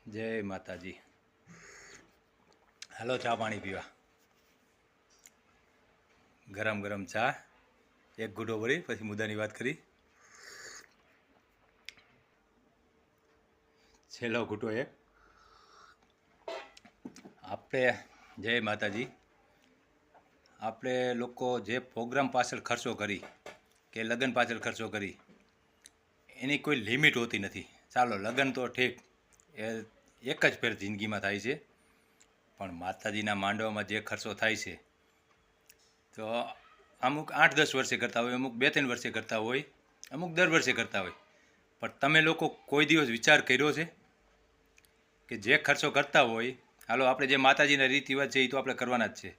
જય માતાજી. હાલો ચા પાણી પીવા. ગરમ ગરમ ચા, એક ઘૂંટો ભરી પછી મુદ્દાની વાત કરી. છેલ્લો ઘૂંટો એક. આપણે જય માતાજી. આપણે લોકો જે પ્રોગ્રામ પાછળ ખર્ચો કરી કે લગ્ન પાછળ ખર્ચો કરી એની કોઈ લિમિટ હોતી નથી. ચાલો લગ્ન તો ઠીક, એ એક જ ફેર જિંદગીમાં થાય છે, પણ માતાજીના માંડવામાં જે ખર્ચો થાય છે તો અમુક 8-10 વર્ષે કરતા હોય, અમુક 2-3 વર્ષે કરતા હોય, અમુક દર વર્ષે કરતા હોય. પણ તમે લોકો કોઈ દિવસ વિચાર કર્યો છે કે જે ખર્ચો કરતા હોય, હાલો આપણે જે માતાજીના રીત રિવાજ છે એ તો આપણે કરવાના જ છે,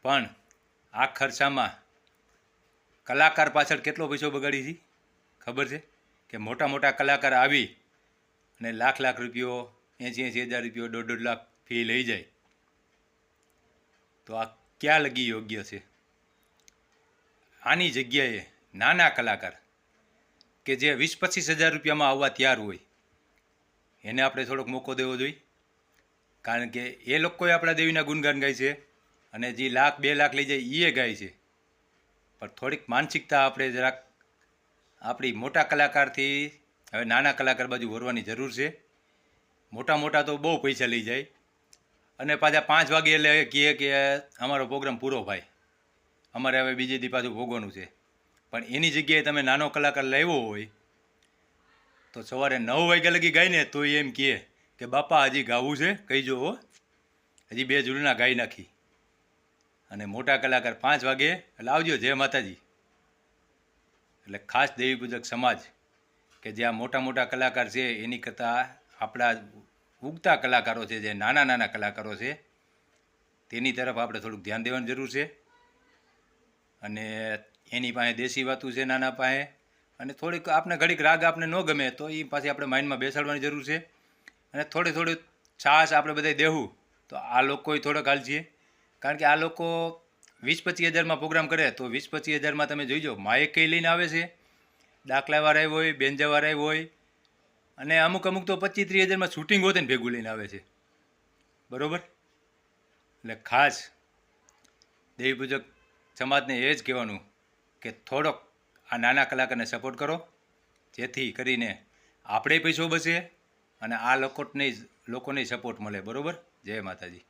પણ આ ખર્ચામાં કલાકાર પાછળ કેટલો પૈસો બગાડી છે ખબર છે? કે મોટા મોટા કલાકાર આવી અને લાખ રૂપિયો, 80,000 રૂપિયો, 1.5 લાખ ફી લઈ જાય, તો આ ક્યાં લગી યોગ્ય છે? આની જગ્યાએ નાના કલાકાર કે જે 20-25 હજાર રૂપિયામાં આવવા તૈયાર હોય એને આપણે થોડોક મોકો દેવો જોઈએ. કારણ કે એ લોકોએ આપણા દેવીના ગુણગાન ગાય છે અને જે 1,00,000-2 લાખ લઈ જાય એ ગાય છે, પણ થોડીક માનસિકતા આપણે જરાક આપણી મોટા કલાકારથી હવે નાના કલાકાર બાજુ વળવાની જરૂર છે. મોટા તો બહુ પૈસા લઈ જાય અને પાછા 5 વાગે એટલે કહે કે અમારો પ્રોગ્રામ પૂરો ભાઈ, અમારે હવે બીજે દી પાછું ભોગવાનું છે. પણ એની જગ્યાએ તમે નાનો કલાકાર લાવ્યો હોય તો સવારે 9 વાગ્યા લગી ગાય ને તો એમ કહે કે બાપા હજી ગાવું છે, કહીજો હો, હજી 2 ઝૂલના ગાઈ નાખી. અને મોટા કલાકાર 5 વાગે એટલે આવજો, જય માતાજી. એટલે ખાસ દેવી પૂજક સમાજ કે જે આ મોટા કલાકાર છે એની કરતાં આપણા ઉગતા કલાકારો છે, જે નાના કલાકારો છે, તેની તરફ આપણે થોડુંક ધ્યાન દેવાની જરૂર છે. અને એની પાસે દેશી વાતું છે નાના પાસે, અને થોડીક આપણે ઘડીક રાગ આપણે ન ગમે તો એ પાછી આપણે માઇન્ડમાં બેસાડવાની જરૂર છે. અને થોડી છાશ આપણે બધાય દેવું તો આ લોકોય થોડોક હાલજીએ. કારણ કે આ લોકો 20-25 હજારમાં પ્રોગ્રામ કરે તો 20-25 હજારમાં તમે જોઈજો માઇક કઈ લઈને આવે છે, દાખલાવાળા હોય, બેન્જાવાળા હોય, અને અમુક તો 25-30 હજારમાં શૂટિંગ હોતે ને ભેગું લઈને આવે છે. બરાબર? એટલે ખાસ દેવી પૂજક સમાજને એ જ કહેવાનું કે થોડોક આ નાના કલાકારને સપોર્ટ કરો, જેથી કરીને આપણે પૈસો બચે અને આ લોકોને સપોર્ટ મળે. બરાબર? જય માતાજી.